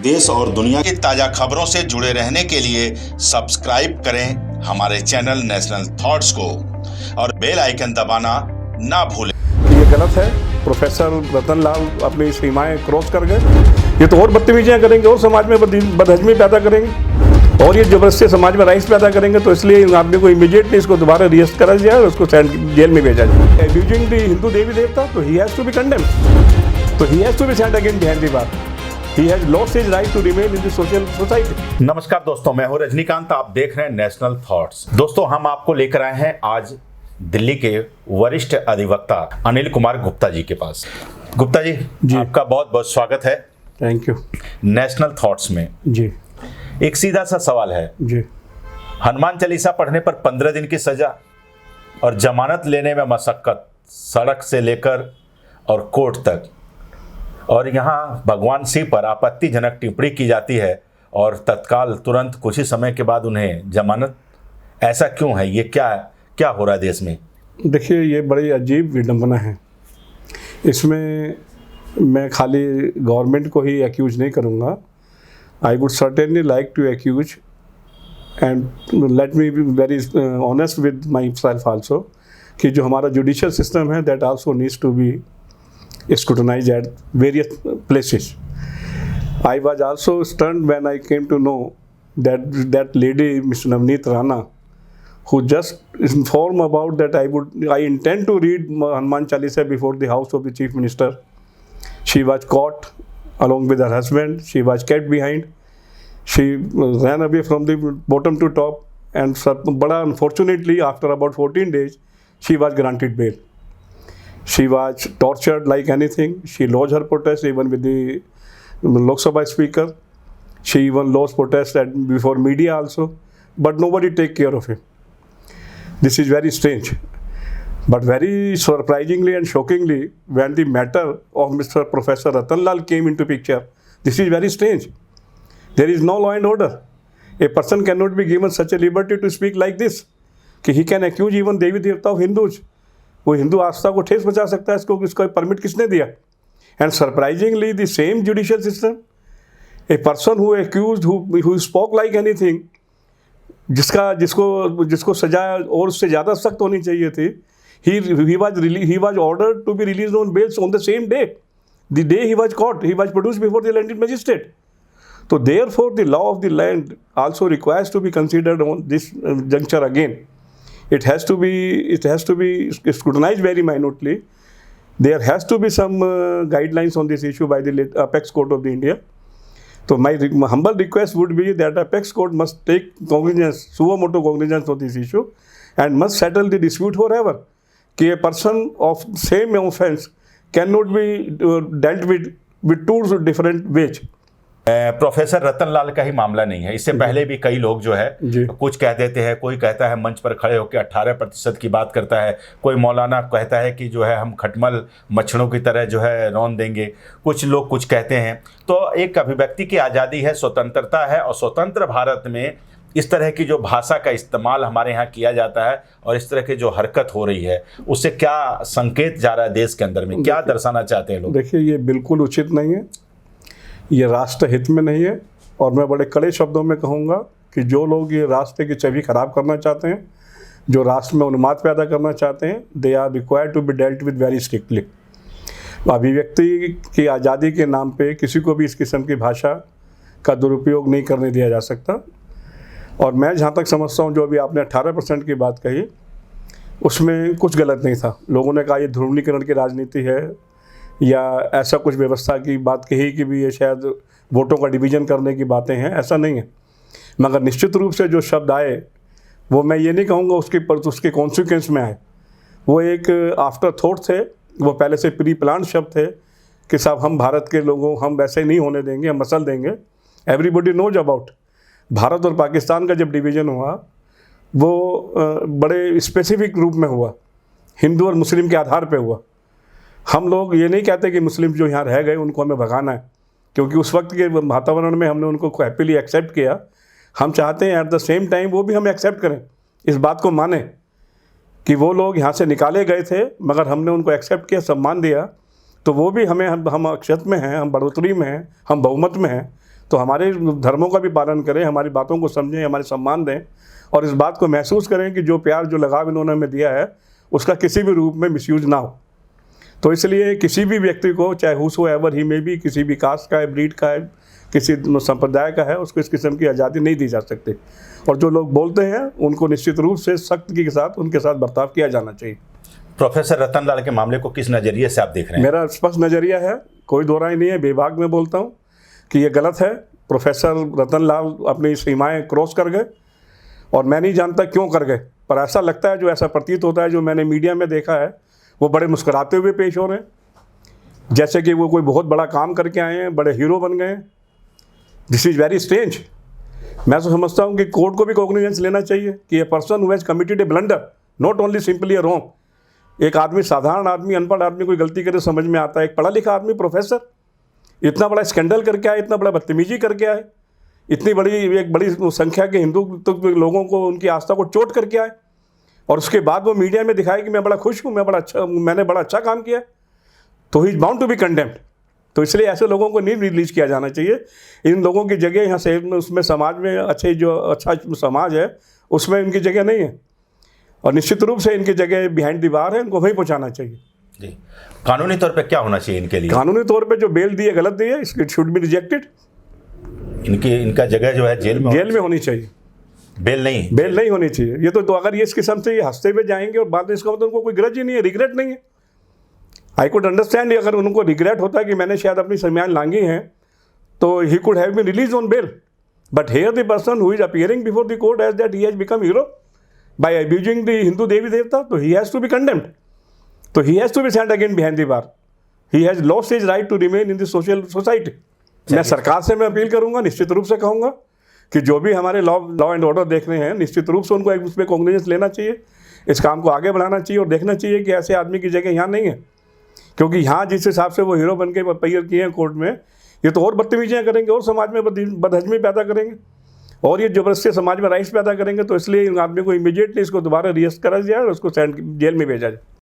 देश और दुनिया की ताजा खबरों से जुड़े रहने के लिए सब्सक्राइब करें हमारे चैनल नेशनल थॉट्स को और बेल आइकन दबाना ना भूलें। ये गलत है। प्रोफेसर रतन लाल अपनी सीमाएं क्रॉस कर गए। ये तो और बदतमीजियां करेंगे और समाज में बदहजमी पैदा करेंगे और ये जबरदस्ती समाज में राइस पैदा करेंगे। तो इसलिए इन आदमी को इमीडिएटली इसको दोबारा अरेस्ट करा जाए और उसको जेल में भेजा जाए। एब्यूजिंग द हिंदू देवी देवता, तो he has to be condemned, तो he has to be sent again behind the bar. He has lost his right to remain in the social society. नमस्कार दोस्तों, मैं हूं रजनीकांत। आप देख रहे हैं नेशनल थॉट्स। दोस्तों, हम आपको लेकर आए हैं आज दिल्ली के वरिष्ठ अधिवक्ता अनिल कुमार गुप्ता जी के पास। गुप्ता जी, आपका बहुत बहुत स्वागत है। Thank you. नेशनल थॉट्स में जी एक सीधा सा सवाल है जी। हनुमान चालीसा पढ़ने पर 15 दिन की सजा और जमानत लेने में मशक्कत, सड़क से लेकर और कोर्ट तक, और यहाँ भगवान शिव पर आपत्तिजनक टिप्पणी की जाती है और तत्काल तुरंत कुछ ही समय के बाद उन्हें जमानत। ऐसा क्यों है? ये क्या हो रहा है देश में? देखिए, ये बड़ी अजीब विडंबना है। इसमें मैं खाली गवर्नमेंट को ही एक्यूज नहीं करूँगा। I would certainly like to accuse and let me be very honest with myself also कि जो हमारा जुडिशियल सिस्टम है that also needs to be scrutinized at various places. I was also stunned when I came to know that lady, Ms. Navneet Rana, who just informed about that I intend to read Hanuman Chalisa before the house of the Chief Minister. She was caught along with her husband. She was kept behind. She ran away from the bottom to top, and unfortunately, after about 14 days, she was granted bail. She was tortured like anything. She lodged her protest even with the Lok Sabha speaker. She even lodged protest before media also, but nobody take care of him. This is very strange. But very surprisingly and shockingly, when the matter of Mr. Professor Ratan Lal came into picture, this is very strange. There is no law and order. A person cannot be given such a liberty to speak like this. कि he can accuse even Devi Devta of Hindus. वो हिंदू आस्था को ठेस पहुंचा सकता है। इसको permit किसने दिया? And surprisingly the same judicial system, a person who accused who spoke like anything, जिसको सजा और उससे ज़्यादा सख्त होनी चाहिए थी, he was ordered to be released on bail on the same day. The day he was caught, he was produced before the landed magistrate. So therefore the law of the land also requires to be considered on this juncture again. It has to be scrutinized very minutely. There has to be some guidelines on this issue by the Apex Court of the India. So my humble request would be that Apex Court must take cognizance, suo motu cognizance of this issue and must settle the dispute forever. कि a person of same offense cannot be dealt with two different ways. Professor Ratan Lal का ही मामला नहीं है। इससे पहले भी कई लोग जो है कुछ कह देते हैं। कोई कहता है मंच पर खड़े होकर 18% की बात करता है, कोई मौलाना कहता है कि जो है हम खटमल मच्छरों की तरह जो है रौन देंगे, कुछ लोग कुछ कहते हैं। तो एक अभिव्यक्ति की आज़ादी है, स्वतंत्रता है, और स्वतंत्र भारत में इस तरह की जो भाषा का इस्तेमाल हमारे यहाँ किया जाता है और इस तरह की जो हरकत हो रही है, उससे क्या संकेत जा रहा है देश के अंदर में? क्या दर्शाना चाहते हैं लोग? देखिए, ये बिल्कुल उचित नहीं है, ये राष्ट्र हित में नहीं है। और मैं बड़े कड़े शब्दों में कहूँगा कि जो लोग ये राष्ट्र की छवि खराब करना चाहते हैं, जो राष्ट्र में उन्माद पैदा करना चाहते हैं, they are required to be dealt with very strictly. अभिव्यक्ति की आज़ादी के नाम पे किसी को भी इस किस्म की भाषा का दुरुपयोग नहीं करने दिया जा सकता। और मैं जहाँ तक समझता हूँ, जो अभी आपने 18% की बात कही, उसमें कुछ गलत नहीं था। लोगों ने कहा ये ध्रुवीकरण की राजनीति है या ऐसा कुछ व्यवस्था की बात कही कि भी ये शायद वोटों का डिवीज़न करने की बातें हैं। ऐसा नहीं है, मगर निश्चित रूप से जो शब्द आए वो मैं ये नहीं कहूँगा उसके कॉन्सिक्वेंस में आए। वो एक आफ्टर थॉट थे, वो पहले से प्री प्लान शब्द थे कि साहब हम भारत के लोगों, हम वैसे नहीं होने देंगे, हम मसल देंगे। एवरीबॉडी नोज अबाउट भारत और पाकिस्तान का जब डिवीज़न हुआ वो बड़े स्पेसिफिक रूप में हुआ, हिंदू और मुस्लिम के आधार पे हुआ। हम लोग ये नहीं कहते कि मुस्लिम जो यहाँ रह गए उनको हमें भगाना है, क्योंकि उस वक्त के वातावरण में हमने उनको हैप्पीली एक्सेप्ट किया। हम चाहते हैं एट द सेम टाइम वो भी हमें एक्सेप्ट करें, इस बात को माने कि वो लोग यहाँ से निकाले गए थे मगर हमने उनको एक्सेप्ट किया, सम्मान दिया, तो वो भी हमें हम अक्षत में हैं, हम बढ़ोतरी में हैं, हम बहुमत में हैं। तो हमारे धर्मों का भी पालन करें, हमारी बातों को समझें, हमारे सम्मान दें और इस बात को महसूस करें कि जो प्यार, जो लगाव इन्होंने हमें दिया है उसका किसी भी रूप में मिसयूज ना हो। तो इसलिए किसी भी व्यक्ति को, चाहे हूसोएवर ही में भी, किसी भी कास्ट का है, ब्रीड का है, किसी संप्रदाय का है, उसको इस किस्म की आज़ादी नहीं दी जा सकती। और जो लोग बोलते हैं उनको निश्चित रूप से सख्ती के साथ उनके साथ बर्ताव किया जाना चाहिए। प्रोफेसर रतन लाल के मामले को किस नज़रिए से आप देख रहे हैं? मेरा स्पष्ट नज़रिया है, कोई दो राय नहीं है, बेबाक में बोलता हूँ कि ये गलत है। प्रोफेसर रतन लाल अपनी सीमाएँ क्रॉस कर गए और मैं नहीं जानता क्यों कर गए, पर ऐसा लगता है, जो ऐसा प्रतीत होता है, जो मैंने मीडिया में देखा है, वो बड़े मुस्कुराते हुए पेश हो रहे हैं, जैसे कि वो कोई बहुत बड़ा काम करके आए हैं, बड़े हीरो बन गए हैं। This is very strange. मैं तो समझता हूँ कि कोर्ट को भी कॉग्निजेंस लेना चाहिए कि a person who has committed A blunder, not only simply A wrong. एक आदमी, साधारण आदमी, अनपढ़ आदमी कोई गलती करे समझ में आता है, एक पढ़ा लिखा आदमी, प्रोफेसर, इतना बड़ा स्कैंडल करके आए, इतना बड़ा बदतमीजी करके आए, इतनी बड़ी, एक बड़ी संख्या के हिंदू लोगों को, उनकी आस्था को चोट करके आए, और उसके बाद वो मीडिया में दिखाए कि मैं बड़ा खुश हूँ, मैंने बड़ा अच्छा काम किया, तो he is bound to be condemned. तो इसलिए ऐसे लोगों को नहीं रिलीज किया जाना चाहिए। इन लोगों की जगह यहाँ से उसमें समाज में अच्छे, जो अच्छा समाज है उसमें इनकी जगह नहीं है, और निश्चित रूप से इनकी जगह बिहाइंड द बार है, इनको वहीं पहुँचाना चाहिए। जी, कानूनी तौर पे क्या होना चाहिए इनके लिए? कानूनी तौर पे जो बेल दी है गलत दी है, इट शुड बी रिजेक्टेड। इनका जगह जो है जेल में होनी चाहिए, बेल नहीं होनी चाहिए। ये तो अगर ये इस किस्म से ये हंसते हुए जाएंगे और बाद में, इसका मतलब उनको कोई ग्रज ही नहीं है, रिग्रेट नहीं है। आई कुड अंडरस्टैंड अगर उनको रिग्रेट होता है कि मैंने शायद अपनी सीमाएं लांघी हैं, तो he could have been release on bail, but here the person who is appearing before the court as that he has become hero by abusing the Hindu devi devta, तो he has to be condemned, तो he has to be sent again behind the bar, he has lost his right to remain in the social society. मैं सरकार से मैं appeal करूंगा, निश्चित रूप से कहूँगा कि जो भी हमारे लॉ एंड ऑर्डर देख रहे हैं, निश्चित रूप से उनको एक उसमें कॉग्निजेंस लेना चाहिए, इस काम को आगे बढ़ाना चाहिए और देखना चाहिए कि ऐसे आदमी की जगह यहाँ नहीं है, क्योंकि यहाँ जिस हिसाब से वो हीरो बन के अपीयर किए हैं कोर्ट में, ये तो और बदतमीजियाँ करेंगे और समाज में बदहजमी पैदा करेंगे और ये जबरदस्ती समाज में राइट्स पैदा करेंगे। तो इसलिए इन आदमी को इमीडिएटली इसको दोबारा अरेस्ट करा जाए और उसको जेल में भेजा जाए।